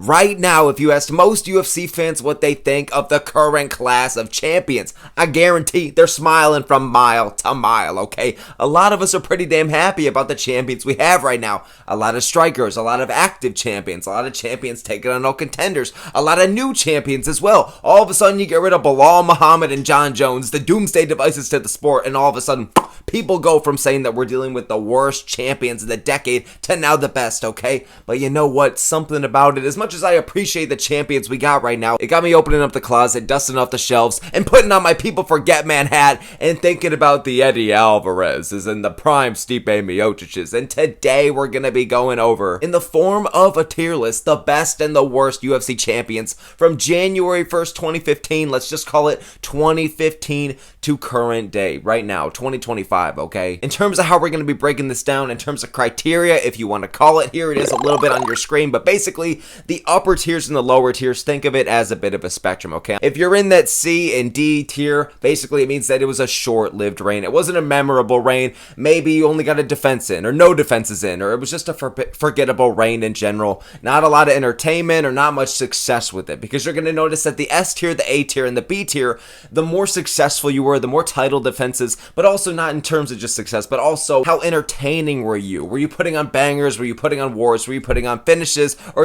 right now, if you asked most UFC fans what they think of the current class of champions, I guarantee they're smiling from mile to mile, okay? A lot of us are pretty damn happy about the champions we have right now. A lot of strikers, a lot of active champions, a lot of champions taking on no contenders, a lot of new champions as well. All of a sudden, you get rid of Bilal Muhammad and John Jones, the doomsday devices to the sport, and all of a sudden, people go from saying that we're dealing with the worst champions of the decade to now the best, okay? But you know what? Something about it, as much as I appreciate the champions we got right now, it got me opening up the closet, dusting off the shelves, and putting on my People Forget Man hat, and thinking about the Eddie Alvarez's and the prime Stipe Miocic's. And today we're going to be going over, in the form of a tier list, the best and the worst UFC champions from January 1st, 2015, let's just call it 2015 to current day, right now, 2025, okay? In terms of how we're going to be breaking this down, in terms of criteria, if you want to call it, here it is a little bit on your screen, but basically, the upper tiers and the lower tiers, think of it as a bit of a spectrum, okay? If you're in that C and D tier, basically it means that it was a short-lived reign. It wasn't a memorable reign. Maybe you only got a defense in, or no defenses in, or it was just a forgettable reign in general. Not a lot of entertainment, or not much success with it, because you're going to notice that the S tier, the A tier, and the B tier, the more successful you were, the more title defenses, but also not in terms of just success, but also how entertaining were you? Were you putting on bangers? Were you putting on wars? Were you putting on finishes? Or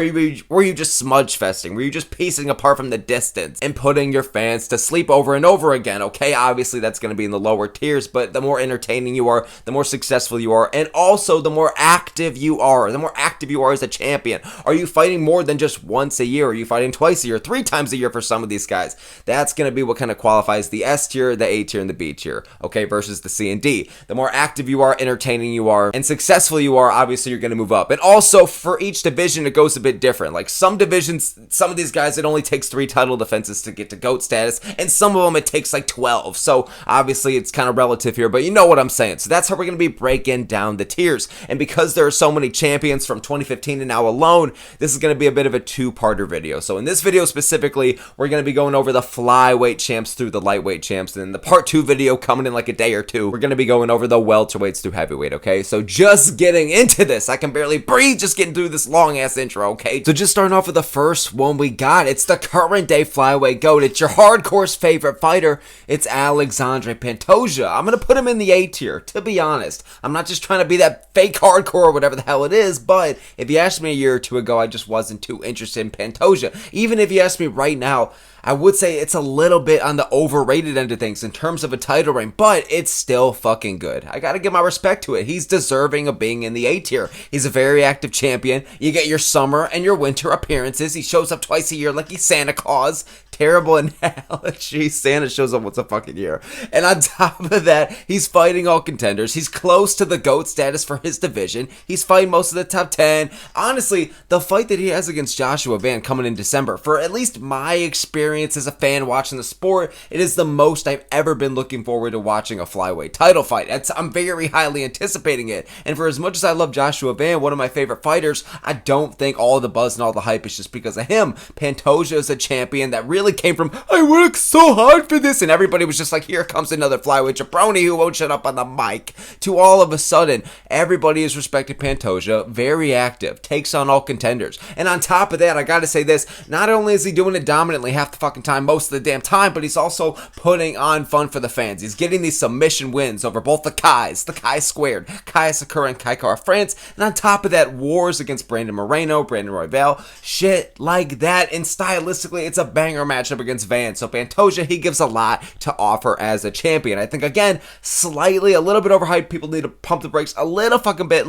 were you just smudge festing? Were you just piecing apart from the distance and putting your fans to sleep over and over again? Okay, obviously that's going to be in the lower tiers, but the more entertaining you are, the more successful you are, and also the more active you are. The more active you are as a champion. Are you fighting more than just once a year? Are you fighting twice a year, 3 times a year for some of these guys? That's going to be what kind of qualifies the S tier, the A tier, and the B tier, okay, versus the C and D. The more active you are, entertaining you are, and successful you are, obviously you're going to move up. And also, for each division, it goes a bit different. Like some divisions, some of these guys, it only takes 3 title defenses to get to GOAT status, and some of them it takes like 12. So obviously it's kind of relative here, but you know what I'm saying. So that's how we're going to be breaking down the tiers. And because there are so many champions from 2015 to now alone, this is going to be a bit of a 2-parter video. So in this video specifically, we're going to be going over the flyweight champs through the lightweight champs, and then the part 2 video coming in like a day or two, we're going to be going over the welterweights through heavyweight, okay? So just getting into this, I can barely breathe just getting through this long ass intro, okay? So just starting off with the first one we got, it's the current day flyweight GOAT. It's your hardcore's favorite fighter. It's Alexandre Pantoja. I'm going to put him in the A tier, to be honest. I'm not just trying to be that fake hardcore or whatever the hell it is, but if you asked me a year or two ago, I just wasn't too interested in Pantoja. Even if you asked me right now, I would say it's a little bit on the overrated end of things in terms of a title reign, but it's still fucking good. I gotta give my respect to it. He's deserving of being in the A tier. He's a very active champion. You get your summer and your winter appearances. He shows up twice a year like he's Santa Claus. Terrible analogy. Santa shows up once a fucking year. And on top of that, he's fighting all contenders. He's close to the GOAT status for his division. He's fighting most of the top 10. Honestly, the fight that he has against Joshua Van coming in December, for at least my experience as a fan watching the sport, it is the most I've ever been looking forward to watching a flyweight title fight. I'm very highly anticipating it. And for as much as I love Joshua Van, one of my favorite fighters, I don't think all the buzz and all the hype is just because of him. Pantoja is a champion that really came from, I worked so hard for this, and everybody was just like, here comes another flyweight jabroni who won't shut up on the mic, to all of a sudden, everybody is respecting Pantoja, very active, takes on all contenders. And on top of that, I gotta say this, not only is he doing it dominantly half the fucking time, most of the damn time, but he's also putting on fun for the fans. He's getting these submission wins over both the Kai squared, Kai Sakura and Kai Kara France, and on top of that, wars against Brandon Moreno, Brandon Royval, shit like that, and stylistically, it's a banger matchup against Van. So Pantoja, he gives a lot to offer as a champion. I think, again, slightly, a little bit overhyped. People need to pump the brakes a little fucking bit,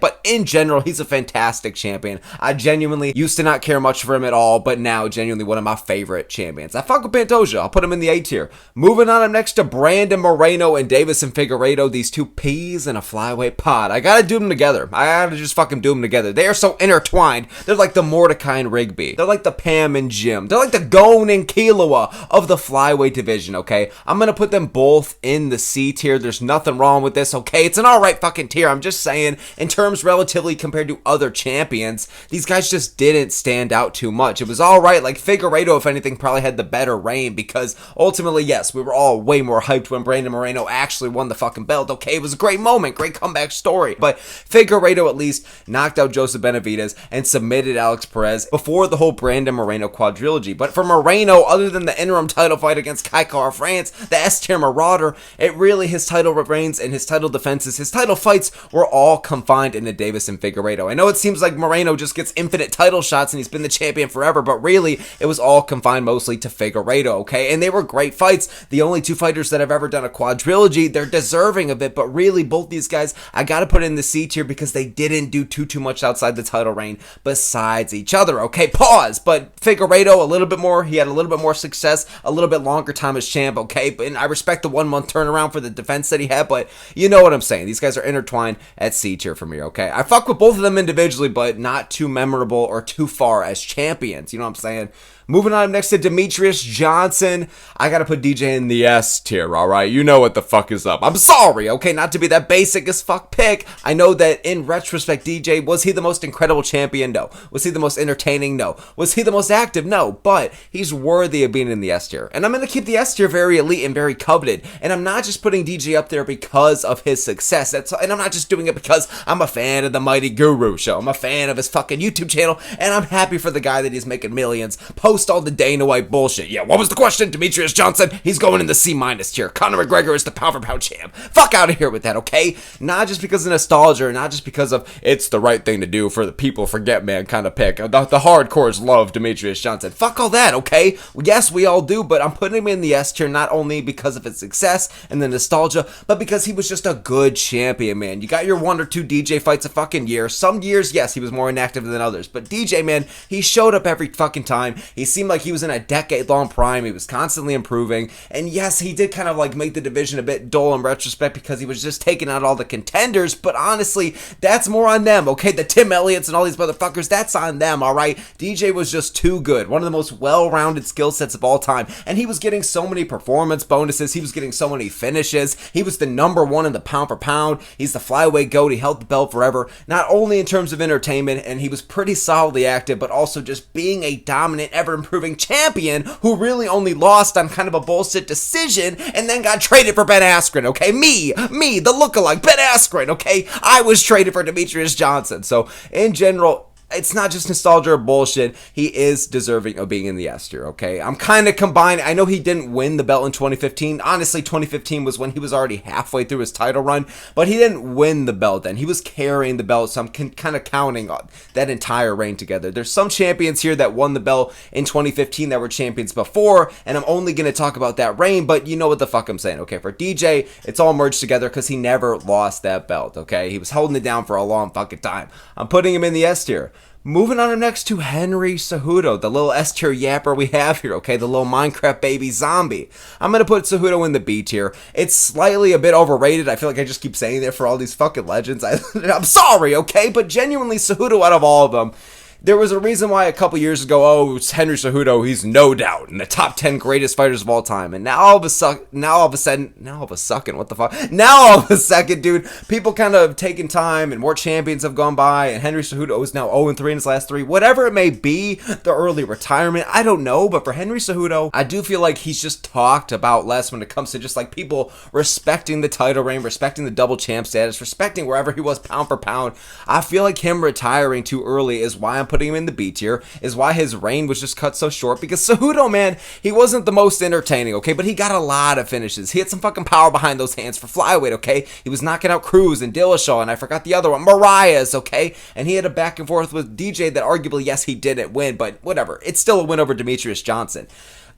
but in general, he's a fantastic champion. I genuinely used to not care much for him at all, but now, genuinely, one of my favorite champions. I fuck with Pantoja. I'll put him in the A tier. Moving on up next to Brandon Moreno and Davison Figueiredo, these two peas in a flyweight pod. I gotta do them together. I gotta just fucking do them together. They are so intertwined. They're like the Mordecai and Rigby. They're like the Pam and Jim. They're like the Gon and Killua of the flyweight division, okay? I'm gonna put them both in the C tier. There's nothing wrong with this, okay? It's an alright fucking tier. I'm just saying, in terms relatively compared to other champions, these guys just didn't stand out too much. It was alright. Like Figueiredo, if anything, probably had the better reign because ultimately, yes, we were all way more hyped when Brandon Moreno actually won the fucking belt. Okay, it was a great moment, great comeback story. But Figueiredo at least knocked out Joseph Benavidez and submitted Alex Perez before the whole Brandon Moreno quadrilogy. But for Moreno, other than the interim title fight against Kai Kara France, the S-tier Marauder, it really, his title reigns and his title defenses, his title fights were all confined into Davis and Figueiredo. I know it seems like Moreno just gets infinite title shots and he's been the champion forever, but really, it was all confined mostly to Figueiredo, okay? And they were great fights. The only two fighters that have ever done a quadrilogy, they're deserving of it, but really, both these guys, I gotta put in the C tier because they didn't do too much outside the title reign besides each other, okay? Pause. But Figueiredo, a little bit more, he had a little bit more success, a little bit longer time as champ, okay? And I respect the 1 month turnaround for the defense that he had, but you know what I'm saying. These guys are intertwined at C tier for me, okay? I fuck with both of them individually, but not too memorable or too far as champions, you know what I'm saying? Moving on next to Demetrious Johnson, I gotta put DJ in the S tier, alright? You know what the fuck is up. I'm sorry, okay? Not to be that basic as fuck pick. I know that in retrospect, DJ, was he the most incredible champion? No. Was he the most entertaining? No. Was he the most active? No. But he's worthy of being in the S tier. And I'm gonna keep the S tier very elite and very coveted. And I'm not just putting DJ up there because of his success. And I'm not just doing it because I'm a fan of the Mighty Guru show. I'm a fan of his fucking YouTube channel. And I'm happy for the guy that he's making millions. Post all the Dana White bullshit. Yeah, what was the question? Demetrious Johnson, he's going in the C- tier. Conor McGregor is the pound for pound champ. Fuck out of here with that, okay? Not just because of nostalgia, not just because of it's the right thing to do for the people forget man kind of pick. The hardcores love Demetrious Johnson. Fuck all that, okay? Yes, we all do, but I'm putting him in the S tier not only because of his success and the nostalgia, but because he was just a good champion, man. You got your 1 or 2 DJ fights a fucking year. Some years, yes, he was more inactive than others, but DJ, man, he showed up every fucking time. He seemed like he was in a decade-long prime. He was constantly improving. And yes, he did kind of like make the division a bit dull in retrospect because he was just taking out all the contenders. But honestly, that's more on them, okay? The Tim Elliott's and all these motherfuckers, that's on them, all right? DJ was just too good. One of the most well-rounded skill sets of all time. And he was getting so many performance bonuses. He was getting so many finishes. He was the #1 in the pound for pound. He's the flyweight GOAT. He held the belt forever. Not only in terms of entertainment, and he was pretty solidly active, but also just being a dominant, ever-improving champion who really only lost on kind of a bullshit decision and then got traded for Ben Askren, okay? Me, the lookalike, Ben Askren, okay? I was traded for Demetrious Johnson. So, in general, it's not just nostalgia or bullshit. He is deserving of being in the S tier, okay? I'm kind of combining. I know he didn't win the belt in 2015. Honestly, 2015 was when he was already halfway through his title run, but he didn't win the belt then. He was carrying the belt, so I'm kind of counting that entire reign together. There's some champions here that won the belt in 2015 that were champions before, and I'm only going to talk about that reign, but you know what the fuck I'm saying, okay? For DJ, it's all merged together because he never lost that belt, okay? He was holding it down for a long fucking time. I'm putting him in the S tier. Moving on next to Henry Cejudo, the little S tier yapper we have here, okay? The little Minecraft baby zombie. I'm going to put Cejudo in the B tier. It's slightly a bit overrated. I feel like I just keep saying that for all these fucking legends. I'm sorry, okay? But genuinely, Cejudo out of all of them, there was a reason why a couple years ago, oh, it's Henry Cejudo, he's no doubt in the top 10 greatest fighters of all time. And now all of a sudden, what the fuck? Now all of a second, dude, people kind of have taken time and more champions have gone by and Henry Cejudo is now 0-3 in his last 3. Whatever it may be, the early retirement, I don't know. But for Henry Cejudo, I do feel like he's just talked about less when it comes to just like people respecting the title reign, respecting the double champ status, respecting wherever he was pound for pound. I feel like him retiring too early is why I'm putting him in the B tier, is why his reign was just cut so short, because Cejudo, man, he wasn't the most entertaining, okay, but he got a lot of finishes. He had some fucking power behind those hands for flyweight, okay? He was knocking out Cruz and Dillashaw, and I forgot the other one, Marias, okay? And he had a back and forth with DJ that arguably, yes, he didn't win, but whatever. It's still a win over Demetrious Johnson.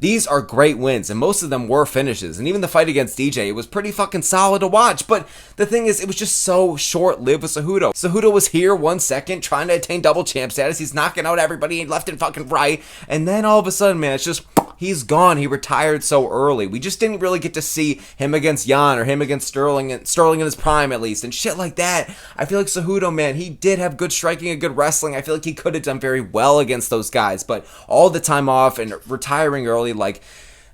These are great wins, and most of them were finishes. And even the fight against DJ, it was pretty fucking solid to watch. But the thing is, it was just so short-lived with Cejudo. Cejudo was here 1 second, trying to attain double champ status. He's knocking out everybody left and fucking right. And then all of a sudden, man, it's just, he's gone. He retired so early. We just didn't really get to see him against Jan or him against Sterling in his prime, at least, and shit like that. I feel like Cejudo, man, he did have good striking and good wrestling. I feel like he could have done very well against those guys. But all the time off and retiring early, like,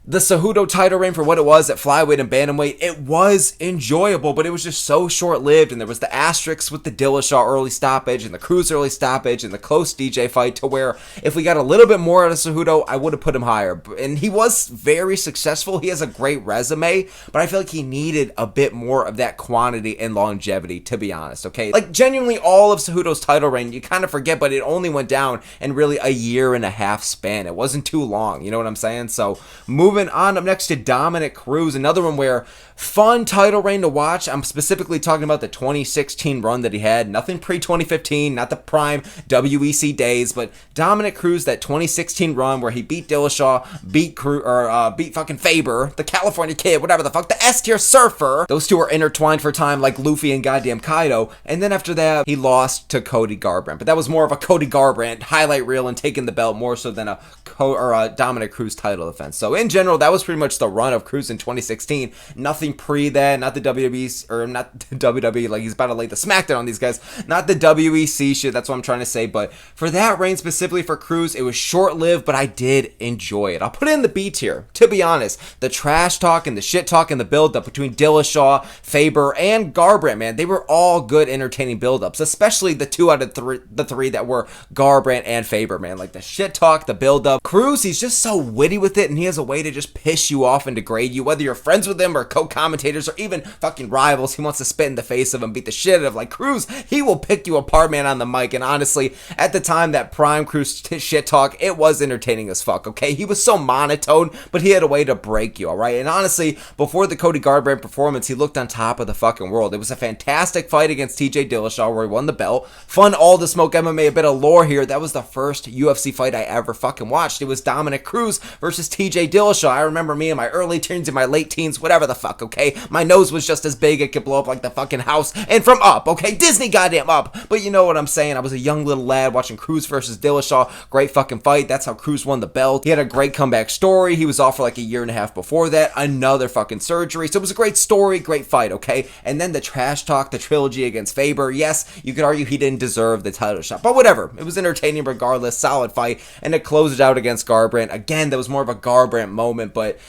The Cejudo title reign, for what it was at flyweight and bantamweight, it was enjoyable, but it was just so short-lived, and there was the asterisks with the Dillashaw early stoppage and the Cruz early stoppage and the close DJ fight, to where if we got a little bit more out of Cejudo, I would have put him higher. And he was very successful. He has a great resume, but I feel like he needed a bit more of that quantity and longevity, to be honest, okay? Like, genuinely, all of Cejudo's title reign, you kind of forget, but it only went down in really a year and a half span. It wasn't too long, you know what I'm saying? So, moving on up next to Dominick Cruz, another one where fun title reign to watch. I'm specifically talking about the 2016 run that he had. Nothing pre-2015, not the prime WEC days, but Dominick Cruz, that 2016 run where he beat Dillashaw, beat fucking Faber, the California Kid, whatever the fuck, the S-tier surfer. Those two are intertwined for time like Luffy and goddamn Kaido. And then after that, he lost to Cody Garbrandt. But that was more of a Cody Garbrandt highlight reel and taking the belt more so than a Dominick Cruz title defense. So in general, that was pretty much the run of Cruz in 2016. Nothing pre that, not the WWE, or not the WWE, like he's about to lay the smackdown on these guys, not the WEC shit, that's what I'm trying to say. But for that reign specifically for Cruz, it was short-lived, but I did enjoy it. I'll put it in the B tier, to be honest. The trash talk and the shit talk and the build-up between Dillashaw, Faber, and Garbrandt, man, they were all good, entertaining build-ups, especially the two out of the three that were Garbrandt and Faber, man. Like the shit talk, the build-up. Cruz, he's just so witty with it, and he has a way to just piss you off and degrade you, whether you're friends with him or co-commentators or even fucking rivals. He wants to spit in the face of him, beat the shit out of, like, Cruz. He will pick you apart, man, on the mic. And honestly, at the time, that prime Cruz shit talk, it was entertaining as fuck, okay? He was so monotone, but he had a way to break you, all right? And honestly, before the Cody Garbrandt performance, he looked on top of the fucking world. It was a fantastic fight against TJ Dillashaw where he won the belt. Fun, all the smoke MMA, a bit of lore here. That was the first UFC fight I ever fucking watched. It was Dominick Cruz versus TJ Dillashaw. I remember me in my early teens, in my late teens, whatever the fuck, okay? My nose was just as big, it could blow up like the fucking house, and from Up, okay? Disney goddamn Up. But you know what I'm saying? I was a young little lad watching Cruz versus Dillashaw. Great fucking fight. That's how Cruz won the belt. He had a great comeback story. He was off for like a year and a half before that. Another fucking surgery. So it was a great story, great fight, okay? And then the trash talk, the trilogy against Faber. Yes, you could argue he didn't deserve the title shot, but whatever. It was entertaining regardless. Solid fight. And it closed it out against Garbrandt. Again, that was more of a Garbrandt moment, but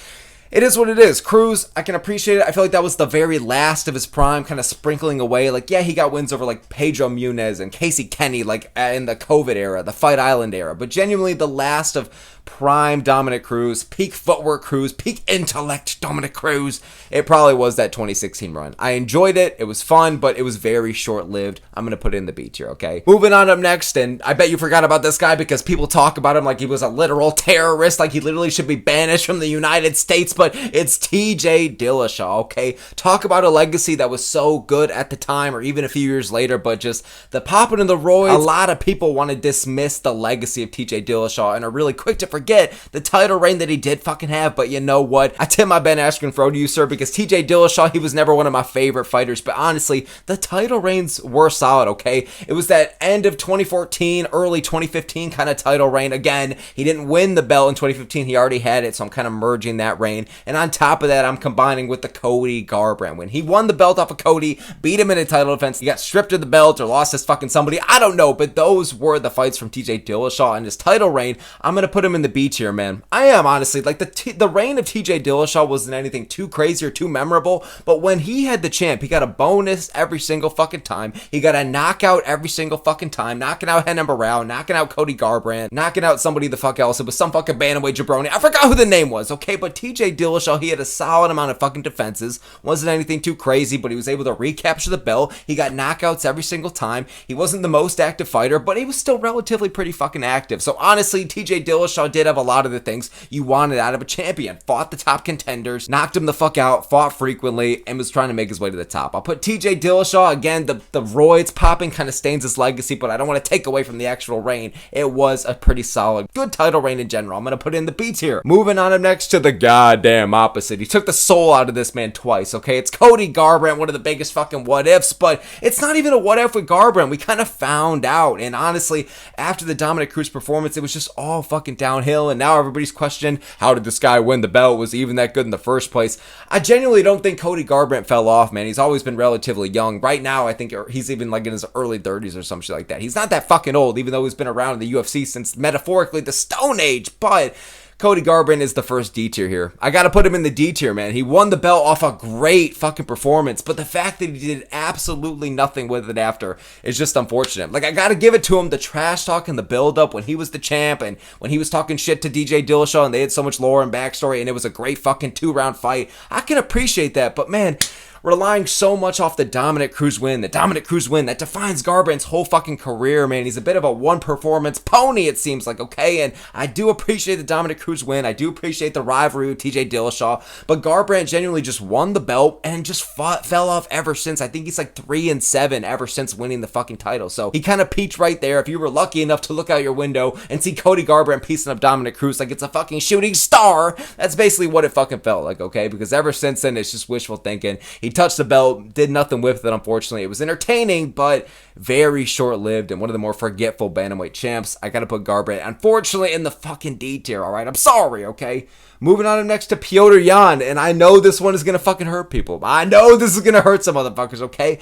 it is what it is. Cruz, I can appreciate it. I feel like that was the very last of his prime, kind of sprinkling away. Like, yeah, he got wins over like Pedro Munez and Casey Kenny, like in the COVID era, the Fight Island era. But genuinely the last of prime Dominick Cruz, peak footwork Cruz, peak intellect Dominick Cruz. It probably was that 2016 run. I enjoyed it. It was fun, but it was very short-lived. I'm going to put it in the B tier, okay? Moving on up next, and I bet you forgot about this guy because people talk about him like he was a literal terrorist, like he literally should be banished from the United States, but it's TJ Dillashaw, okay? Talk about a legacy that was so good at the time or even a few years later, but just the popping of the roids. A lot of people want to dismiss the legacy of TJ Dillashaw and are really quick to forget the title reign that he did fucking have. But you know what? I tip my Ben Askren throw to you, sir, because TJ Dillashaw, he was never one of my favorite fighters, but honestly, the title reigns were solid, okay? It was that end of 2014, early 2015 kind of title reign. Again, he didn't win the belt in 2015. He already had it, so I'm kind of merging that reign. And on top of that, I'm combining with the Cody Garbrandt win. He won the belt off of Cody, beat him in a title defense. He got stripped of the belt or lost his fucking somebody. I don't know, but those were the fights from TJ Dillashaw and his title reign. I'm going to put him in the B tier, man. I am, honestly. Like, the reign of TJ Dillashaw wasn't anything too crazy or too memorable, but when he had the champ, he got a bonus every single fucking time. He got a knockout every single fucking time, knocking out Renan Barão, knocking out Cody Garbrandt, knocking out somebody the fuck else. It was some fucking bantamweight jabroni. I forgot who the name was, okay? But TJ Dillashaw, he had a solid amount of fucking defenses. Wasn't anything too crazy, but he was able to recapture the belt. He got knockouts every single time. He wasn't the most active fighter, but he was still relatively pretty fucking active. So honestly, TJ Dillashaw did have a lot of the things you wanted out of a champion. Fought the top contenders, knocked him the fuck out, fought frequently, and was trying to make his way to the top. I'll put TJ Dillashaw, again, the roids popping kind of stains his legacy, but I don't want to take away from the actual reign. It was a pretty solid, good title reign in general. I'm going to put it in the B tier. Moving on up next to the goddamn opposite. He took the soul out of this man twice, okay? It's Cody Garbrandt, one of the biggest fucking what-ifs, but it's not even a what-if with Garbrandt. We kind of found out, and honestly, after the Dominick Cruz performance, it was just all fucking downhill, and now everybody's questioning, how did this guy win the belt? Was he even that good in the first place? I genuinely don't think Cody Garbrandt fell off, man. He's always been relatively young. Right now, I think he's even like in his early 30s or some shit like that. He's not that fucking old, even though he's been around in the UFC since metaphorically the Stone Age, but Cody Garbrandt is the first D tier here. I gotta put him in the D tier, man. He won the belt off a great fucking performance, but the fact that he did absolutely nothing with it after is just unfortunate. Like, I gotta give it to him, the trash talk and the build-up when he was the champ and when he was talking shit to DJ Dillashaw and they had so much lore and backstory and it was a great fucking 2-round fight. I can appreciate that, but man, relying so much off the Dominick Cruz win that defines Garbrandt's whole fucking career, man. He's a bit of a one-performance pony, it seems like, okay? And I do appreciate the Dominick Cruz win. I do appreciate the rivalry with TJ Dillashaw, but Garbrandt genuinely just won the belt and just fell off ever since. I think he's like 3-7 ever since winning the fucking title. So he kind of peaked right there. If you were lucky enough to look out your window and see Cody Garbrandt piecing up Dominick Cruz like it's a fucking shooting star, that's basically what it fucking felt like, okay? Because ever since then, it's just wishful thinking. He touched the belt, did nothing with it, unfortunately. It was entertaining, but very short-lived and one of the more forgetful bantamweight champs. I gotta put Garbrandt, unfortunately, in the fucking D tier, alright? I'm sorry, okay? Moving on next to Petr Yan, and I know this one is gonna fucking hurt people. I know this is gonna hurt some motherfuckers, okay?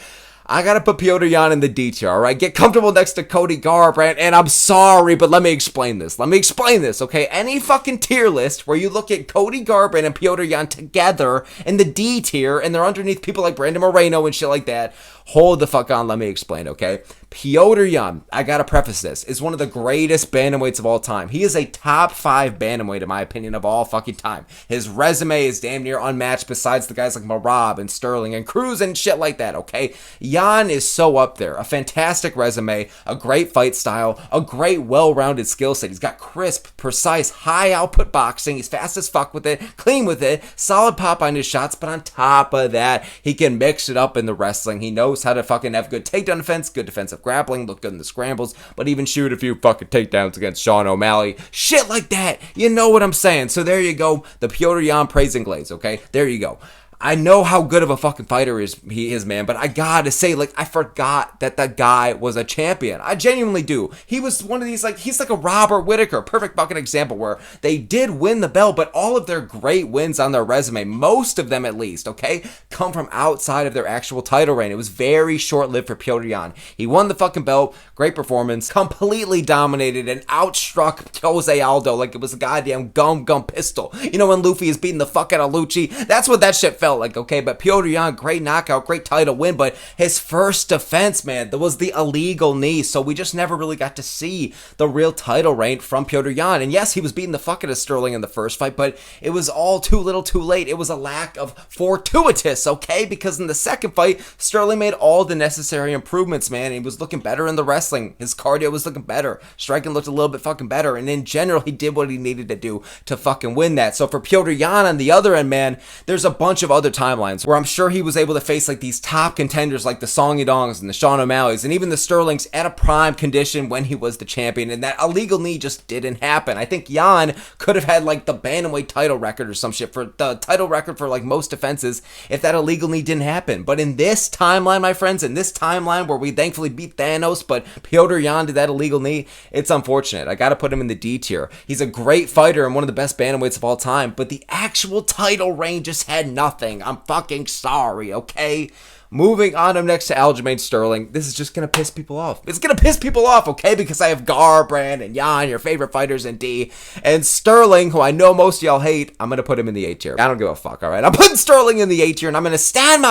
I gotta put Petr Yan in the D tier, alright? Get comfortable next to Cody Garbrandt, and I'm sorry, but let me explain this. Okay? Any fucking tier list where you look at Cody Garbrandt and Petr Yan together in the D tier, and they're underneath people like Brandon Moreno and shit like that, hold the fuck on, let me explain, okay? Petr Yan, I gotta preface this, is one of the greatest bantamweights of all time. He is a top 5 bantamweight, in my opinion, of all fucking time. His resume is damn near unmatched besides the guys like Marab and Sterling and Cruz and shit like that, okay? Yan is so up there. A fantastic resume, a great fight style, a great well-rounded skill set. He's got crisp, precise, high-output boxing. He's fast as fuck with it, clean with it, solid pop on his shots, but on top of that, he can mix it up in the wrestling. He knows how to fucking have good takedown defense, good defensive grappling, look good in the scrambles, but even shoot a few fucking takedowns against Sean O'Malley. Shit like that. You know what I'm saying. So there you go. The Petr Yan praise and glaze, okay? There you go. I know how good of a fucking fighter he is, man, but I gotta say, like, I forgot that that guy was a champion. I genuinely do. He was one of these, like, he's like a Robert Whittaker, perfect fucking example, where they did win the belt, but all of their great wins on their resume, most of them at least, okay, come from outside of their actual title reign. It was very short-lived for Petr Yan. He won the fucking belt, great performance, completely dominated and outstruck Jose Aldo like it was a goddamn gum pistol. You know when Luffy is beating the fuck out of Lucci? That's what that shit felt like, okay? But Petr Yan, great knockout, great title win, but his first defense, man, that was the illegal knee, so we just never really got to see the real title reign from Petr Yan. And yes, he was beating the fuck out of Sterling in the first fight, but it was all too little too late. It was a lack of fortuitous, okay? Because in the second fight, Sterling made all the necessary improvements, man. He was looking better in the wrestling. His cardio was looking better. Striking looked a little bit fucking better. And in general, he did what he needed to do to fucking win that. So for Petr Yan on the other end, man, there's a bunch of other timelines where I'm sure he was able to face like these top contenders like the Song Yadongs and the Sean O'Malleys and even the Sterlings at a prime condition when he was the champion, and that illegal knee just didn't happen. I think Yan could have had like the bantamweight title record or some shit for the title record for like most defenses if that illegal knee didn't happen. But in this timeline, my friends, in this timeline where we thankfully beat Thanos, but Petr Yan did that illegal knee, it's unfortunate. I gotta put him in the D tier. He's a great fighter and one of the best bantamweights of all time, but the actual title reign just had nothing. I'm fucking sorry, okay? Moving on up next to Aljamain Sterling. This is just going to piss people off. It's going to piss people off, okay? Because I have Garbrandt and Yan, your favorite fighters, in D. And Sterling, who I know most of y'all hate, I'm going to put him in the A tier. I don't give a fuck, all right? I'm putting Sterling in the A tier, and I'm going to stand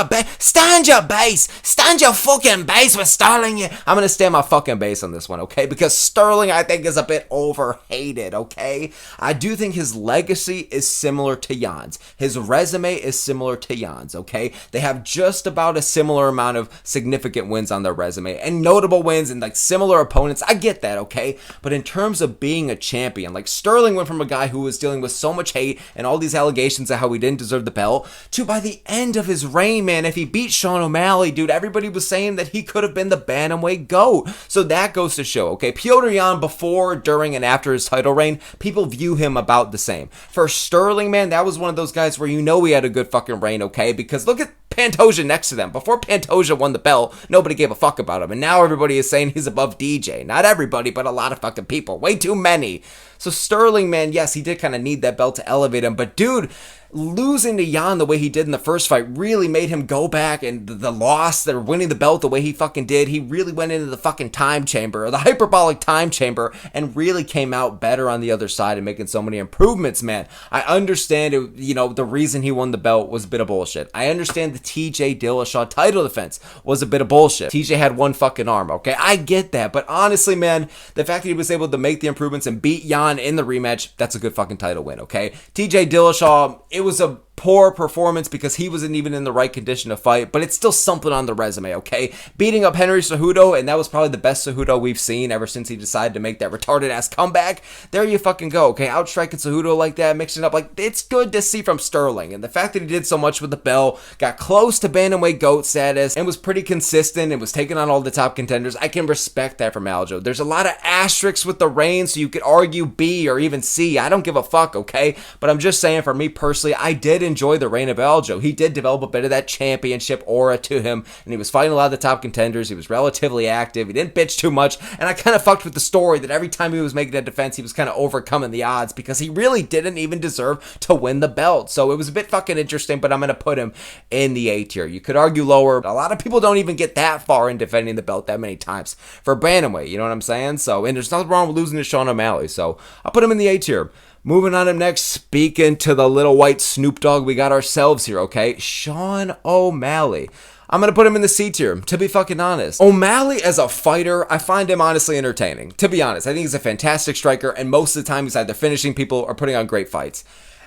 your base. Stand your fucking base with Sterling. I'm going to stand my fucking base on this one, okay? Because Sterling, I think, is a bit overhated, okay? I do think his legacy is similar to Yan's. His resume is similar to Yan's, okay? They have just about a similar amount of significant wins on their resume and notable wins and like similar opponents. I get that, okay? But in terms of being a champion, like Sterling went from a guy who was dealing with so much hate and all these allegations of how he didn't deserve the belt to by the end of his reign, man, if he beat Sean O'Malley, dude, everybody was saying that he could have been the bantamweight GOAT. So that goes to show, okay? Petr Yan before, during, and after his title reign, people view him about the same. For Sterling, man, that was one of those guys where you know he had a good fucking reign, okay? Because look at Pantoja next to them. Before Pantoja won the belt, nobody gave a fuck about him. And now everybody is saying he's above DJ. Not everybody, but a lot of fucking people. Way too many. So Sterling, man, yes, he did kind of need that belt to elevate him, but dude, losing to Jan the way he did in the first fight really made him go back, and the loss, they're winning the belt the way he fucking did, he really went into the fucking time chamber, or the hyperbolic time chamber, and really came out better on the other side and making so many improvements, man. I understand it, the reason he won the belt was a bit of bullshit. I understand the TJ Dillashaw title defense was a bit of bullshit. TJ had one fucking arm, okay? I get that, but honestly, man, the fact that he was able to make the improvements and beat Jan in the rematch, that's a good fucking title win, okay? TJ Dillashaw, it was a poor performance because he wasn't even in the right condition to fight, but it's still something on the resume, okay? Beating up Henry Cejudo, and that was probably the best Cejudo we've seen ever since he decided to make that retarded ass comeback. There you fucking go, okay? Outstriking Cejudo like that, mixing it up, like, it's good to see from Sterling, and the fact that he did so much with the belt, got close to bantamweight GOAT status, and was pretty consistent, and was taking on all the top contenders, I can respect that from Aljo. There's a lot of asterisks with the reign, so you could argue B or even C. I don't give a fuck, okay? But I'm just saying, for me personally, I did enjoy the reign of Aljo. He did develop a bit of that championship aura to him, and he was fighting a lot of the top contenders. He was relatively active. He didn't bitch too much, and I kind of fucked with the story that every time he was making a defense, he was kind of overcoming the odds because he really didn't even deserve to win the belt. So it was a bit fucking interesting, but I'm going to put him in the A tier. You could argue lower. A lot of people don't even get that far in defending the belt that many times for bantamweight, you know what I'm saying? So, and there's nothing wrong with losing to Sean O'Malley, so I'll put him in the A tier. Moving on up next, speaking to the little white Snoop Dogg we got ourselves here, okay? Sean O'Malley. I'm going to put him in the C tier, to be fucking honest. O'Malley as a fighter, I find him honestly entertaining. To be honest, I think he's a fantastic striker, and most of the time he's either finishing people or putting on great fights.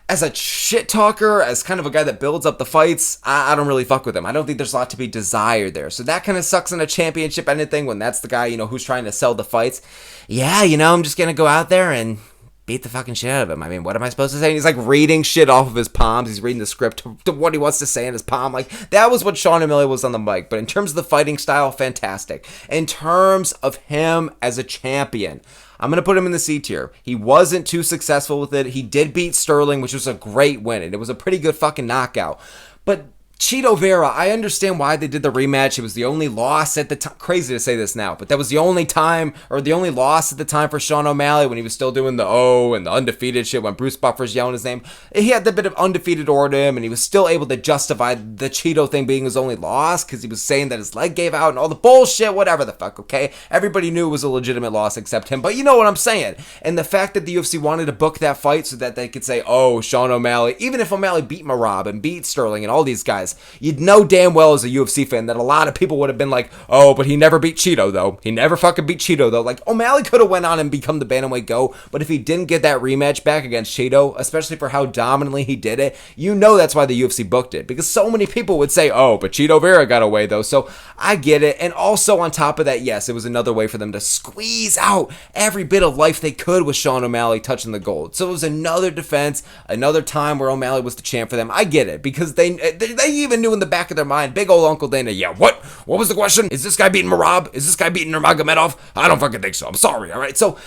As a shit talker, as kind of a guy that builds up the fights, I don't really fuck with him. I don't think there's a lot to be desired there. So that kind of sucks in a championship anything when that's the guy, who's trying to sell the fights. Yeah, I'm just going to go out there and beat the fucking shit out of him. I mean, what am I supposed to say? And he's like reading shit off of his palms. He's reading the script to what he wants to say in his palm. Like, that was what Sean O'Malley was on the mic. But in terms of the fighting style, fantastic. In terms of him as a champion, I'm going to put him in the C tier. He wasn't too successful with it. He did beat Sterling, which was a great win, and it was a pretty good fucking knockout. But Chito Vera, I understand why they did the rematch. It was the only loss at the time. Crazy to say this now, but that was the only time, or the only loss at the time for Sean O'Malley when he was still doing the O and the undefeated shit when Bruce Buffer's yelling his name. He had that bit of undefeated aura to him, and he was still able to justify the Chito thing being his only loss because he was saying that his leg gave out and all the bullshit, whatever the fuck, okay? Everybody knew it was a legitimate loss except him, but you know what I'm saying. And the fact that the UFC wanted to book that fight so that they could say, oh, Sean O'Malley, even if O'Malley beat Merab and beat Sterling and all these guys, you'd know damn well as a UFC fan that a lot of people would have been like, oh, but he never beat Chito, though. He never fucking beat Chito, though. Like, O'Malley could have went on and become the bantamweight GOAT, but if he didn't get that rematch back against Chito, especially for how dominantly he did it, that's why the UFC booked it. Because so many people would say, oh, but Chito Vera got away, though. So I get it. And also on top of that, yes, it was another way for them to squeeze out every bit of life they could with Sean O'Malley touching the gold. So it was another defense, another time where O'Malley was the champ for them. I get it, because they even knew in the back of their mind, big old Uncle Dana, yeah, what was the question? Is this guy beating Merab? Is this guy beating Nurmagomedov? I don't fucking think so. I'm sorry, all right? So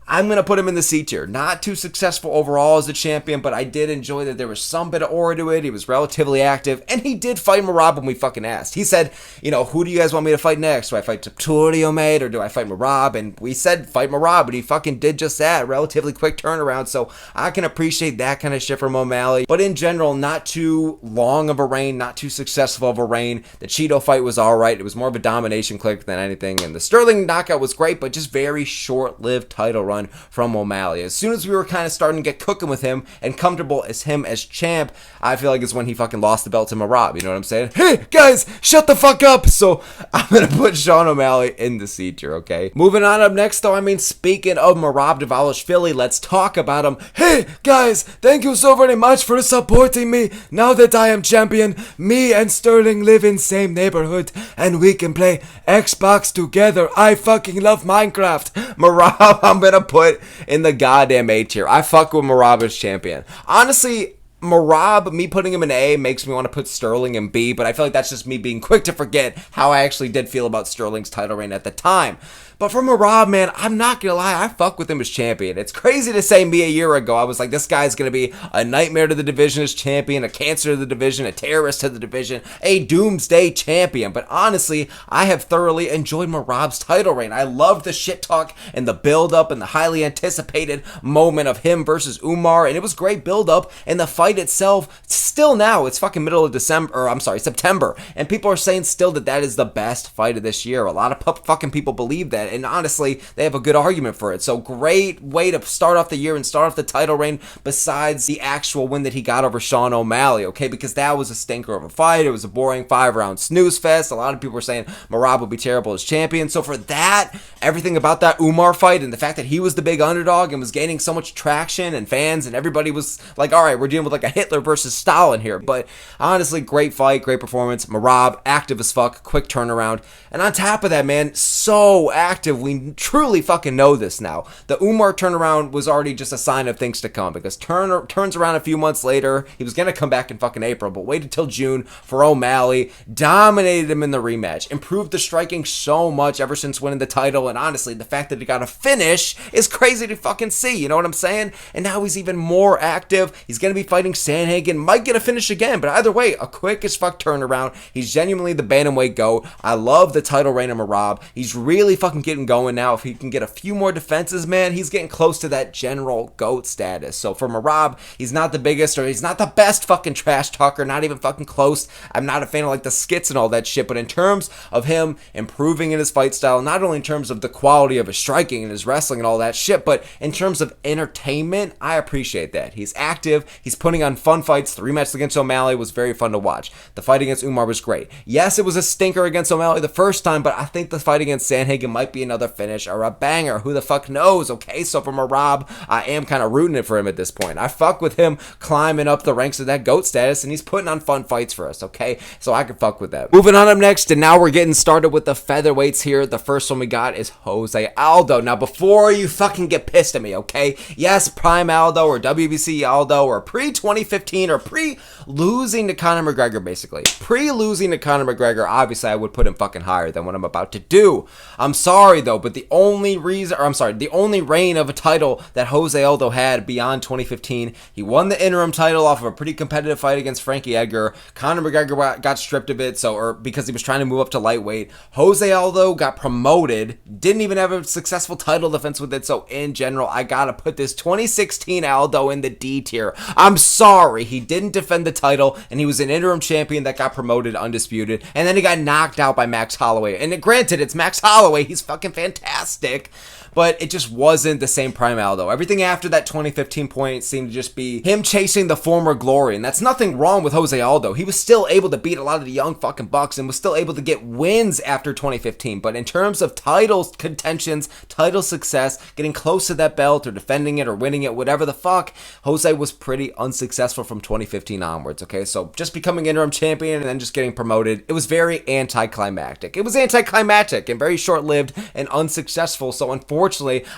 I'm going to put him in the C tier. Not too successful overall as a champion, but I did enjoy that there was some bit of aura to it. He was relatively active, and he did fight Merab when we fucking asked. He said, who do you guys want me to fight next? Do I fight Topuria, mate, or do I fight Merab? And we said fight Merab, but he fucking did just that. Relatively quick turnaround, so I can appreciate that kind of shit from O'Malley. But in general, not too long of a reign, not too successful of a reign. The Chito fight was alright. It was more of a domination click than anything, and the Sterling knockout was great, but just very short-lived title run from O'Malley. As soon as we were kind of starting to get cooking with him and comfortable as him as champ, I feel like it's when he fucking lost the belt to Merab. You know what I'm saying? Hey, guys, shut the fuck up! So I'm going to put Sean O'Malley in the C tier, okay? Moving on up next, though, speaking of Merab Dvalishvili, let's talk about him. Hey, guys, thank you so very much for supporting me. Now that I am champion, me and Sterling live in same neighborhood, and we can play Xbox together. I fucking love Minecraft. Merab, I'm going to put in the goddamn A tier. I fuck with Merab as champion. Honestly, Merab, me putting him in A makes me want to put Sterling in B, but I feel like that's just me being quick to forget how I actually did feel about Sterling's title reign at the time. But for Merab, man, I'm not gonna lie, I fuck with him as champion. It's crazy to say me a year ago, I was like, this guy's gonna be a nightmare to the division as champion, a cancer to the division, a terrorist to the division, a doomsday champion. But honestly, I have thoroughly enjoyed Merab's title reign. I loved the shit talk and the build-up and the highly anticipated moment of him versus Umar, and it was great build-up, and the fight itself, still now, it's fucking middle of September, and people are saying still that is the best fight of this year. A lot of fucking people believe that, and honestly, they have a good argument for it. So great way to start off the year and start off the title reign, besides the actual win that he got over Sean O'Malley, okay, because that was a stinker of a fight. It was a boring 5-round snooze fest. A lot of people were saying Merab would be terrible as champion. So for that, everything about that Umar fight and the fact that he was the big underdog and was gaining so much traction and fans, and everybody was like, all right, we're dealing with like a Hitler versus Stalin here. But honestly, great fight, great performance. Merab, active as fuck, quick turnaround. And on top of that, man, so active. We truly fucking know this now. The Umar turnaround was already just a sign of things to come, because turns around a few months later. He was going to come back in fucking April, but waited till June for O'Malley. Dominated him in the rematch. Improved the striking so much ever since winning the title. And honestly, the fact that he got a finish is crazy to fucking see. You know what I'm saying? And now he's even more active. He's going to be fighting Sandhagen. Might get a finish again, but either way, a quick as fuck turnaround. He's genuinely the bantamweight GOAT. I love the title reign of Merab. He's really fucking getting going now. If he can get a few more defenses, man, he's getting close to that general GOAT status. So for Merab, he's not the biggest, or he's not the best fucking trash talker, not even fucking close. I'm not a fan of like the skits and all that shit, but in terms of him improving in his fight style, not only in terms of the quality of his striking and his wrestling and all that shit, but in terms of entertainment, I appreciate that. He's active, he's putting on fun fights. The rematch against O'Malley was very fun to watch. The fight against Umar was great. Yes, it was a stinker against O'Malley the first time, but I think the fight against Sandhagen might be another finish or a banger. Who the fuck knows, okay? So for Merab, I am kind of rooting it for him at this point. I fuck with him climbing up the ranks of that GOAT status, and he's putting on fun fights for us, okay? So I can fuck with that. Moving on up next, and now we're getting started with the featherweights here. The first one we got is Jose Aldo. Now, before you fucking get pissed at me, okay? Yes, Prime Aldo or WBC Aldo or pre-2015 or pre-losing to Conor McGregor, basically. Pre-losing to Conor McGregor, obviously I would put him fucking higher than what I'm about to do. I'm sorry, though, but the only reign of a title that Jose Aldo had beyond 2015, he won the interim title off of a pretty competitive fight against Frankie Edgar. Conor McGregor got stripped of it, because he was trying to move up to lightweight. Jose Aldo got promoted, didn't even have a successful title defense with it, so in general, I gotta put this 2016 Aldo in the D tier. I'm sorry, he didn't defend the title, and he was an interim champion that got promoted undisputed, and then he got knocked out by Max Holloway. And granted, it's Max Holloway, he's fucking fantastic, but it just wasn't the same Prime Aldo. Everything after that 2015 point seemed to just be him chasing the former glory, and that's nothing wrong with Jose Aldo. He was still able to beat a lot of the young fucking bucks and was still able to get wins after 2015, but in terms of title contentions, title success, getting close to that belt or defending it or winning it, whatever the fuck, Jose was pretty unsuccessful from 2015 onwards, okay? So just becoming interim champion and then just getting promoted, it was very anticlimactic. It was anticlimactic and very short-lived and unsuccessful, so unfortunately,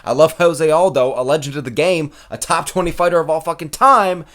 I love Jose Aldo, a legend of the game, a top 20 fighter of all fucking time,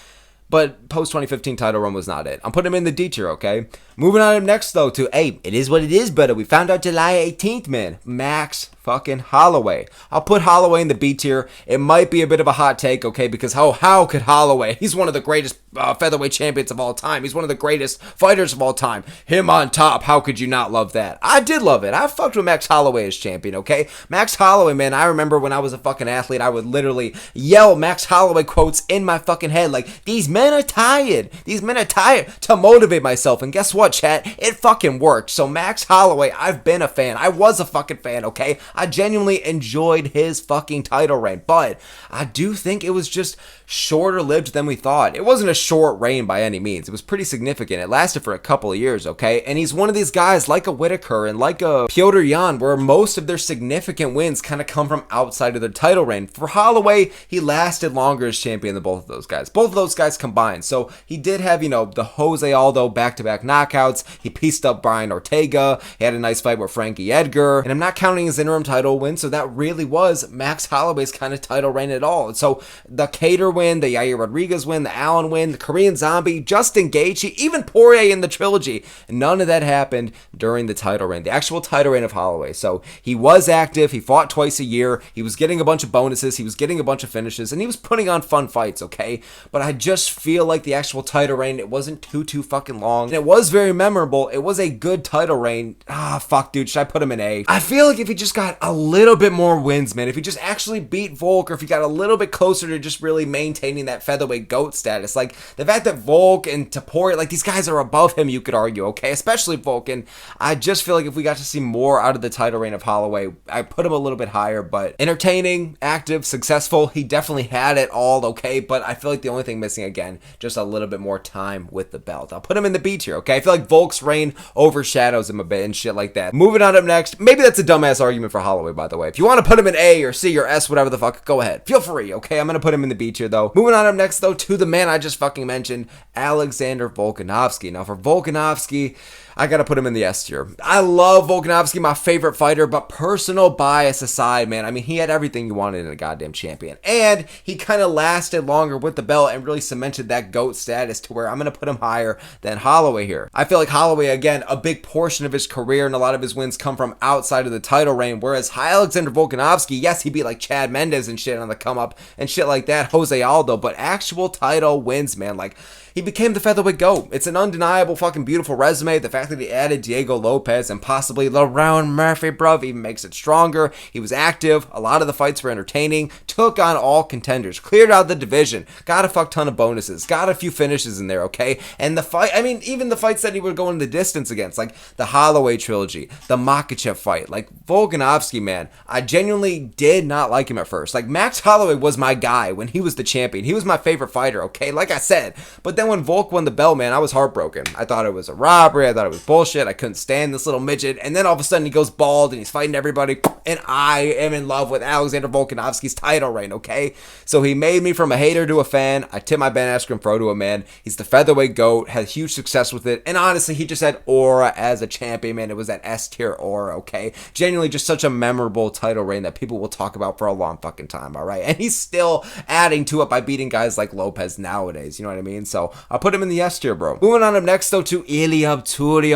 but post-2015 title run was not it. I'm putting him in the D tier, okay? Moving on up next, though, to, hey, it is what it is, brother. We found out July 18th, man. Max fucking Holloway. I'll put Holloway in the B tier. It might be a bit of a hot take, okay, because how could Holloway, he's one of the greatest featherweight champions of all time. He's one of the greatest fighters of all time. Him on top, how could you not love that? I did love it. I fucked with Max Holloway as champion, okay? Max Holloway, man, I remember when I was a fucking athlete, I would literally yell Max Holloway quotes in my fucking head, like, these men are tired. These men are tired, to motivate myself. And guess what, chat? It fucking worked. So Max Holloway, I've been a fan. I was a fucking fan, okay? I genuinely enjoyed his fucking title reign, but I do think it was just shorter lived than we thought. It wasn't a short reign by any means. It was pretty significant. It lasted for a couple of years, okay? And he's one of these guys like a Whitaker and like a Petr Yan, where most of their significant wins kind of come from outside of their title reign. For Holloway, he lasted longer as champion than both of those guys. Both of those guys combined. So he did have, the Jose Aldo back-to-back knockouts. He pieced up Brian Ortega. He had a nice fight with Frankie Edgar. And I'm not counting his interim title win, so that really was Max Holloway's kind of title reign at all. And so the Cater win, the Yair Rodriguez win, the Allen win, the Korean Zombie, Justin Gaethje, even Poirier in the trilogy, none of that happened during the title reign, the actual title reign of Holloway. So he was active, he fought twice a year, he was getting a bunch of bonuses, he was getting a bunch of finishes, and he was putting on fun fights, okay? But I just feel like the actual title reign, it wasn't too fucking long, and it was very memorable. It was a good title reign. Fuck, dude, should I put him in A? I feel like if he just got a little bit more wins, man, if he just actually beat Volk, or if he got a little bit closer to just really maintaining that featherweight GOAT status, like the fact that Volk and Topuria, like these guys are above him, you could argue, okay? Especially Volk, and I just feel like if we got to see more out of the title reign of Holloway, I put him a little bit higher. But entertaining, active, successful, he definitely had it all, okay? But I feel like the only thing missing, again, just a little bit more time with the belt. I'll put him in the B tier, okay? I feel like Volk's reign overshadows him a bit and shit like that. Moving on up next, maybe that's a dumbass argument for Holloway, by the way. If you want to put him in A or C or S, whatever the fuck, go ahead. Feel free, okay? I'm gonna put him in the B tier, though. Moving on up next, though, to the man I just fucking mentioned, Alexander Volkanovski. Now, for Volkanovski, I gotta put him in the S tier. I love Volkanovski, my favorite fighter, but personal bias aside, man, I mean, he had everything you wanted in a goddamn champion. And he kind of lasted longer with the belt and really cemented that GOAT status to where I'm gonna put him higher than Holloway here. I feel like Holloway, again, a big portion of his career and a lot of his wins come from outside of the title reign, whereas Alexander Volkanovski, yes, he beat like Chad Mendes and shit on the come up and shit like that, Jose Aldo, but actual title wins, man, like, he became the featherweight GOAT. It's an undeniable fucking beautiful resume. The fact that he added Diego Lopez and possibly Lerone Murphy, bruv, even makes it stronger. He was active. A lot of the fights were entertaining. Took on all contenders. Cleared out the division. Got a fuck ton of bonuses. Got a few finishes in there, okay? And the fight, I mean, even the fights that he would go in the distance against, like the Holloway trilogy, the Makhachev fight, like Volkanovski, man, I genuinely did not like him at first. Like, Max Holloway was my guy when he was the champion. He was my favorite fighter, okay? Like I said. But then when Volk won the belt, man, I was heartbroken. I thought it was a robbery. I thought it was bullshit. I couldn't stand this little midget. And then all of a sudden he goes bald and he's fighting everybody. And I am in love with Alexander Volkanovski's title reign, okay? So he made me from a hater to a fan. I tip my Ben Askren pro to a man. He's the featherweight GOAT, had huge success with it. And honestly, he just had aura as a champion, man. It was that S tier aura, okay? Genuinely just such a memorable title reign that people will talk about for a long fucking time, all right? And he's still adding to it by beating guys like Lopez nowadays, you know what I mean? So I'll put him in the S tier, bro. Moving on up next, though, to Ilia,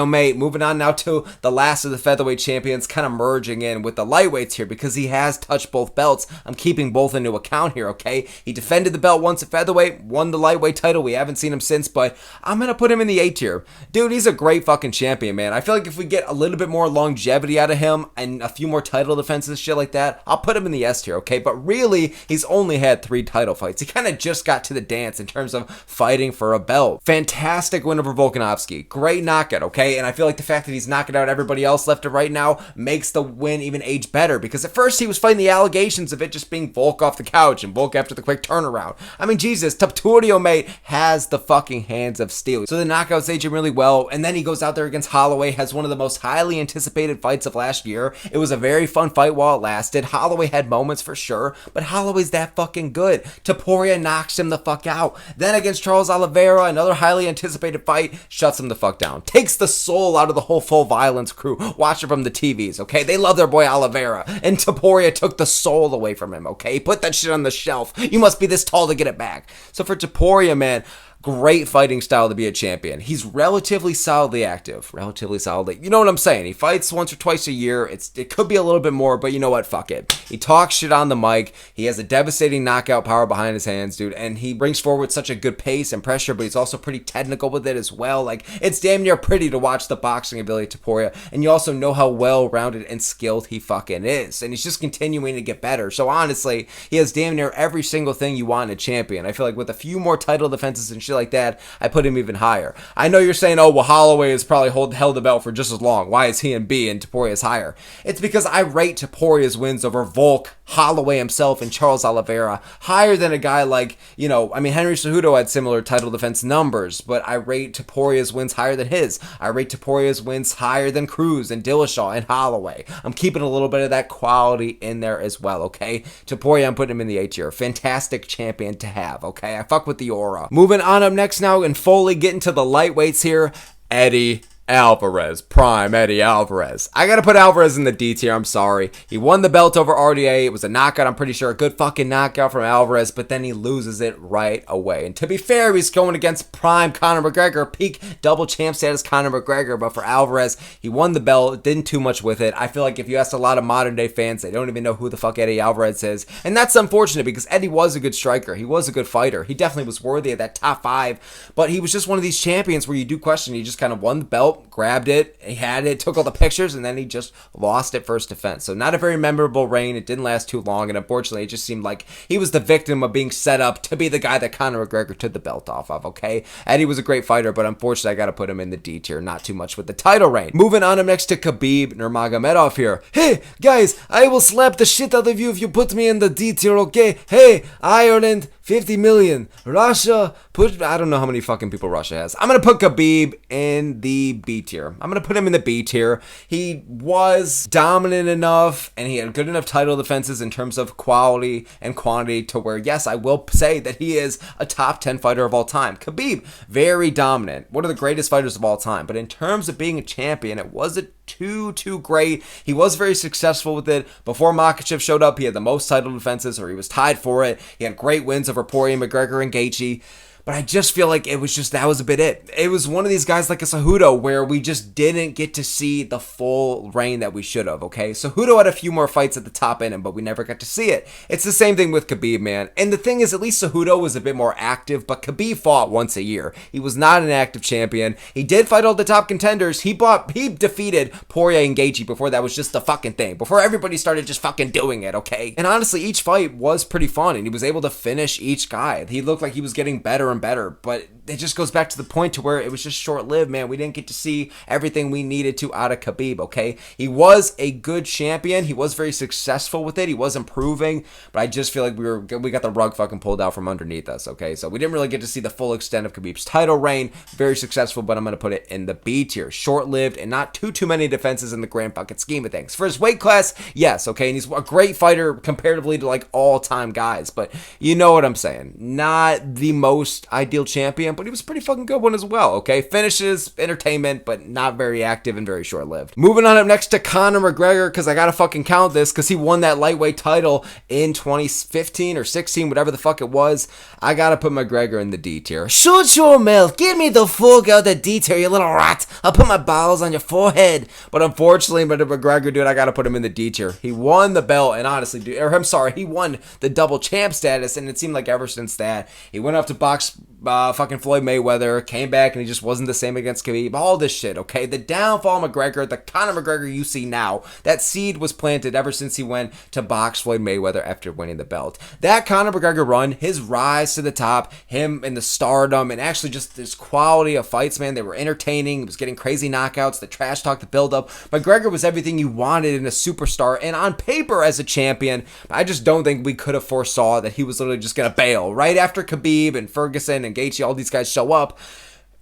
mate. Moving on now to the last of the featherweight champions, kind of merging in with the lightweights here because he has touched both belts. I'm keeping both into account here, okay? He defended the belt once at featherweight, won the lightweight title. We haven't seen him since, but I'm gonna put him in the A tier. Dude, he's a great fucking champion, man. I feel like if we get a little bit more longevity out of him and a few more title defenses, shit like that, I'll put him in the S tier, okay? But really, he's only had 3 title fights. He kind of just got to the dance in terms of fighting for a belt. Fantastic win over Volkanovski. Great knockout, okay? And I feel like the fact that he's knocking out everybody else left and right now makes the win even age better, because at first he was fighting the allegations of it just being Volk off the couch and Volk after the quick turnaround. I mean, Jesus, Topuria, mate, has the fucking hands of steel. So the knockouts age him really well, and then he goes out there against Holloway, has one of the most highly anticipated fights of last year. It was a very fun fight while it lasted. Holloway had moments for sure, but Holloway's that fucking good. Topuria knocks him the fuck out. Then against Charles Oliveira, another highly anticipated fight, shuts him the fuck down. Takes the soul out of the whole Full Violence crew. Watch it from the TVs, okay? They love their boy Oliveira, and Topuria took the soul away from him, okay? Put that shit on the shelf. You must be this tall to get it back. So for Topuria, man, great fighting style to be a champion. He's relatively solidly active. Relatively solidly. You know what I'm saying? He fights once or twice a year. It could be a little bit more, but you know what? Fuck it. He talks shit on the mic. He has a devastating knockout power behind his hands, dude. And he brings forward such a good pace and pressure, but he's also pretty technical with it as well. Like, it's damn near pretty to watch the boxing ability of Topuria. And you also know how well-rounded and skilled he fucking is. And he's just continuing to get better. So honestly, he has damn near every single thing you want in a champion. I feel like with a few more title defenses and shit like that, I put him even higher. I know you're saying, oh, well, Holloway has probably held the belt for just as long. Why is he in B and Topuria is higher? It's because I rate Topuria's wins over Volk, Holloway himself, and Charles Oliveira higher than a guy like, you know, I mean, Henry Cejudo had similar title defense numbers, but I rate Topuria's wins higher than his. I rate Topuria's wins higher than Cruz and Dillashaw and Holloway. I'm keeping a little bit of that quality in there as well, okay? Topuria, I'm putting him in the A tier. Fantastic champion to have, okay? I fuck with the aura. Moving on up next now and fully getting to the lightweights here, Eddie Alvarez, prime Eddie Alvarez. I gotta put Alvarez in the D tier, I'm sorry. He won the belt over RDA. It was a knockout, I'm pretty sure. A good fucking knockout from Alvarez, but then he loses it right away. And to be fair, he's going against prime Conor McGregor, peak double champ status Conor McGregor. But for Alvarez, he won the belt, didn't too much with it. I feel like if you ask a lot of modern day fans, they don't even know who the fuck Eddie Alvarez is. And that's unfortunate because Eddie was a good striker. He was a good fighter. He definitely was worthy of that top 5. But he was just one of these champions where you do question. He just kind of won the belt, grabbed it, he had it, took all the pictures, and then he just lost it first defense. So not a very memorable reign. It didn't last too long, and unfortunately, it just seemed like he was the victim of being set up to be the guy that Conor McGregor took the belt off of, okay? Eddie was a great fighter, but unfortunately, I gotta put him in the D tier. Not too much with the title reign. Moving on up next to Khabib Nurmagomedov here. Hey, guys, I will slap the shit out of you if you put me in the D tier, okay? Hey, Ireland, 50 million. Russia, I don't know how many fucking people Russia has. I'm going to put Khabib in the B tier. I'm going to put him in the B tier. He was dominant enough and he had good enough title defenses in terms of quality and quantity to where, yes, I will say that he is a top 10 fighter of all time. Khabib, very dominant. One of the greatest fighters of all time. But in terms of being a champion, it wasn't too great. He was very successful with it. Before Makhachev showed up, he had the most title defenses, or he was tied for it. He had great wins over Poirier, McGregor, and Gaethje. But I just feel like it was just, that was a bit it. It was one of these guys like a Cejudo where we just didn't get to see the full reign that we should have, okay? Cejudo had a few more fights at the top in him, but we never got to see it. It's the same thing with Khabib, man. And the thing is, at least Cejudo was a bit more active, but Khabib fought once a year. He was not an active champion. He did fight all the top contenders. He defeated Poirier and Gaethje before that was just the fucking thing. Before everybody started just fucking doing it, okay? And honestly, each fight was pretty fun, and he was able to finish each guy. He looked like he was getting better and better, but it just goes back to the point to where it was just short-lived, man. We didn't get to see everything we needed to out of Khabib, okay? He was a good champion. He was very successful with it. He was improving, but I just feel like we got the rug fucking pulled out from underneath us, okay? So we didn't really get to see the full extent of Khabib's title reign. Very successful, but I'm going to put it in the B tier. Short-lived and not too many defenses in the grand fucking scheme of things. For his weight class, yes, okay? And he's a great fighter comparatively to like all-time guys, but you know what I'm saying. Not the most ideal champion, but he was a pretty fucking good one as well, okay? Finishes, entertainment, but not very active and very short-lived. Moving on up next to Conor McGregor, because I gotta fucking count this, because he won that lightweight title in 2015 or 16, whatever the fuck it was. I gotta put McGregor in the D tier. Shut your mouth, get me the fuck out the D tier, you little rat. I'll put my balls on your forehead. But unfortunately, McGregor, dude, I gotta put him in the D tier. He won the belt, and honestly, dude, or I'm sorry, he won the double champ status, and it seemed like ever since that, he went off to box fucking Floyd Mayweather, came back and he just wasn't the same against Khabib, all this shit, okay? The downfall of McGregor, the Conor McGregor you see now, that seed was planted ever since he went to box Floyd Mayweather after winning the belt. That Conor McGregor run, his rise to the top, him and the stardom, and actually just this quality of fights, man, they were entertaining, he was getting crazy knockouts, the trash talk, the build-up. McGregor was everything you wanted in a superstar, and on paper as a champion, I just don't think we could have foresaw that he was literally just gonna bail. Right after Khabib and Ferguson and Gaethje, all these guys show up,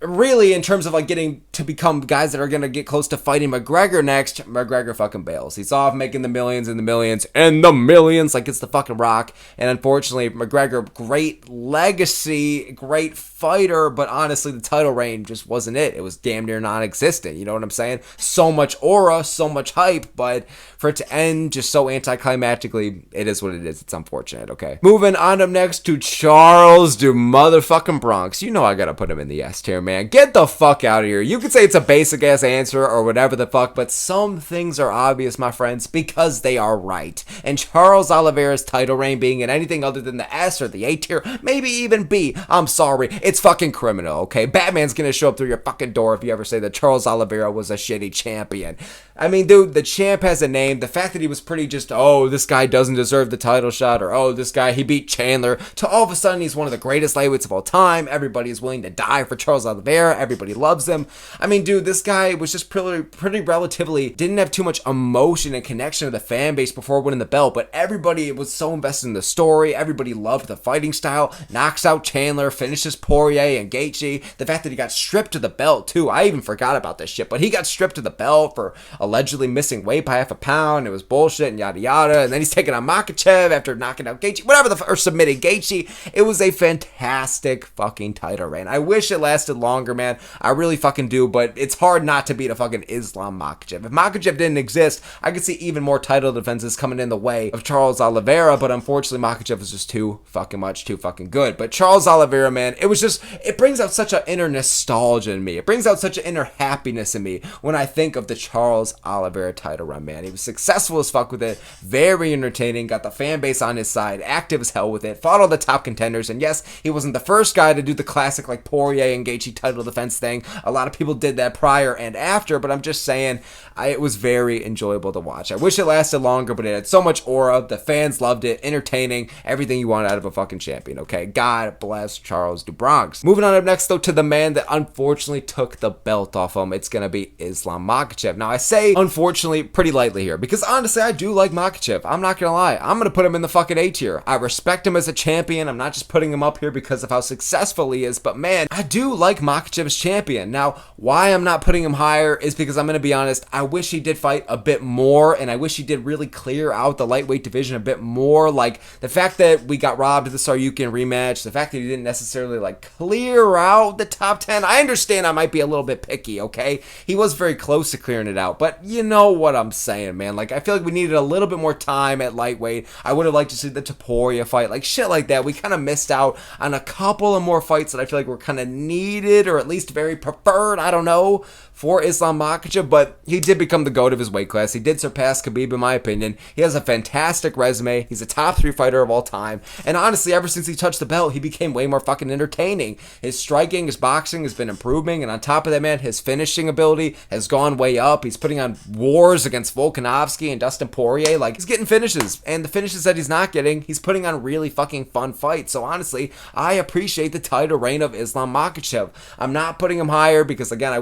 really, in terms of like getting to become guys that are going to get close to fighting McGregor next, McGregor fucking bails. He's off making the millions and the millions and the millions like it's the fucking Rock. And unfortunately, McGregor, great legacy, great fighter, but honestly, the title reign just wasn't it. It was damn near non-existent. You know what I'm saying? So much aura, so much hype, but for it to end just so anticlimactically, it is what it is. It's unfortunate, okay? Moving on up next to Charles du motherfucking Bronx. You know I gotta put him in the S tier, man. Get the fuck out of here. You could say it's a basic ass answer or whatever the fuck, but some things are obvious, my friends, because they are right. And Charles Oliveira's title reign being in anything other than the S or the A tier, maybe even B, I'm sorry, it's fucking criminal, okay? Batman's gonna show up through your fucking door if you ever say that Charles Oliveira was a shitty champion. I mean, dude, the champ has a name. The fact that he was pretty just, oh, this guy doesn't deserve the title shot, or oh, this guy, he beat Chandler, to all of a sudden he's one of the greatest lightweights of all time. Everybody is willing to die for Charles Oliveira. Everybody loves him. I mean, dude, this guy was just pretty relatively, didn't have too much emotion and connection to the fan base before winning the belt, but everybody was so invested in the story. Everybody loved the fighting style. Knocks out Chandler, finishes Poirier and Gaethje. The fact that he got stripped of the belt, too. I even forgot about this shit, but he got stripped of the belt for allegedly missing weight by half a pound. It was bullshit and yada yada. And then he's taking on Makhachev after knocking out Gaethje, or submitting Gaethje. It was a fantastic fucking title reign. I wish it lasted longer, man. I really fucking do, but it's hard not to beat a fucking Islam Makhachev. If Makhachev didn't exist, I could see even more title defenses coming in the way of Charles Oliveira, but unfortunately Makhachev was just too fucking good. But Charles Oliveira, man, it brings out such an inner nostalgia in me. It brings out such an inner happiness in me when I think of the Charles Oliveira title run, man. He was successful as fuck with it, very entertaining, got the fan base on his side, active as hell with it, fought all the top contenders, and yes, he wasn't the first guy to do the classic like Poirier and Gaethje title defense thing. A lot of people did that prior and after, but I'm just saying, it was very enjoyable to watch. I wish it lasted longer, but it had so much aura. The fans loved it, entertaining, everything you want out of a fucking champion, okay? God bless Charles do Bronx. Moving on up next, though, to the man that unfortunately took the belt off him. It's gonna be Islam Makhachev. Now, I say unfortunately pretty lightly here, because honestly, I do like Makhachev. I'm not gonna lie. I'm gonna put him in the fucking A tier. I respect him as a champion. I'm not just putting him up here because of how successful he is, but man, I do like Makhachev as champion. Now, why I'm not putting him higher is because I'm gonna be honest, I wish he did fight a bit more, and I wish he did really clear out the lightweight division a bit more. Like, the fact that we got robbed of the Saryukin rematch, the fact that he didn't necessarily, like, clear out the top 10. I understand I might be a little bit picky, okay? He was very close to clearing it out, but you know what I'm saying, man. Like, I feel like we needed a little bit more time at lightweight. I would have liked to see the Topuria fight, like, shit like that. We kind of missed out on a couple of more fights that I feel like were kind of needed, or at least very preferred, I don't know, for Islam Makhachev, but he did become the GOAT of his weight class. He did surpass Khabib, in my opinion. He has a fantastic resume. He's a top 3 fighter of all time. And honestly, ever since he touched the belt, he became way more fucking entertaining. His striking, his boxing has been improving. And on top of that, man, his finishing ability has gone way up. He's putting on wars against Volkanovski and Dustin Poirier. Like, he's getting finishes. And the finishes that he's not getting, he's putting on really fucking fun fights. So honestly, I appreciate the title reign of Islam Makhachev. I'm not putting him higher because, again, I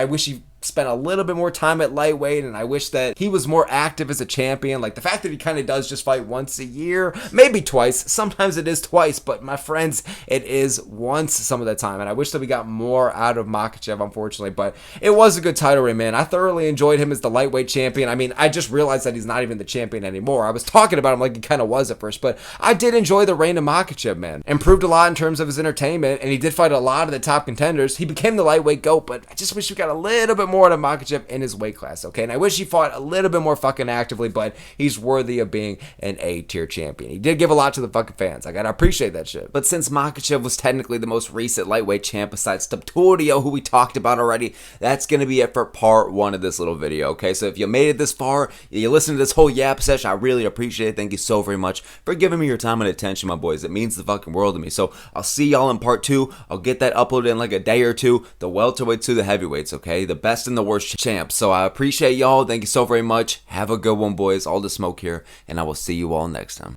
wish he spent a little bit more time at lightweight, and I wish that he was more active as a champion. Like, the fact that he kind of does just fight once a year, maybe twice, sometimes it is twice, but my friends, it is once some of the time, and I wish that we got more out of Makhachev, unfortunately. But it was a good title reign, man. I thoroughly enjoyed him as the lightweight champion. I mean, I just realized that he's not even the champion anymore. I was talking about him like he kind of was at first, but I did enjoy the reign of Makhachev, man. Improved a lot in terms of his entertainment, and he did fight a lot of the top contenders. He became the lightweight GOAT, but I just wish we got a little bit more to Makhachev in his weight class, okay? And I wish he fought a little bit more fucking actively, but he's worthy of being an A-tier champion. He did give a lot to the fucking fans. I gotta appreciate that shit. But since Makhachev was technically the most recent lightweight champ besides Topuria, who we talked about already, that's gonna be it for part 1 of this little video, okay? So if you made it this far, you listened to this whole yap session, I really appreciate it. Thank you so very much for giving me your time and attention, my boys. It means the fucking world to me. So I'll see y'all in part 2. I'll get that uploaded in like a day or two. The welterweights to the heavyweights, okay? The best and the worst champs. So I appreciate y'all. Thank you so very much. Have a good one, boys. All the smoke here, and I will see you all next time.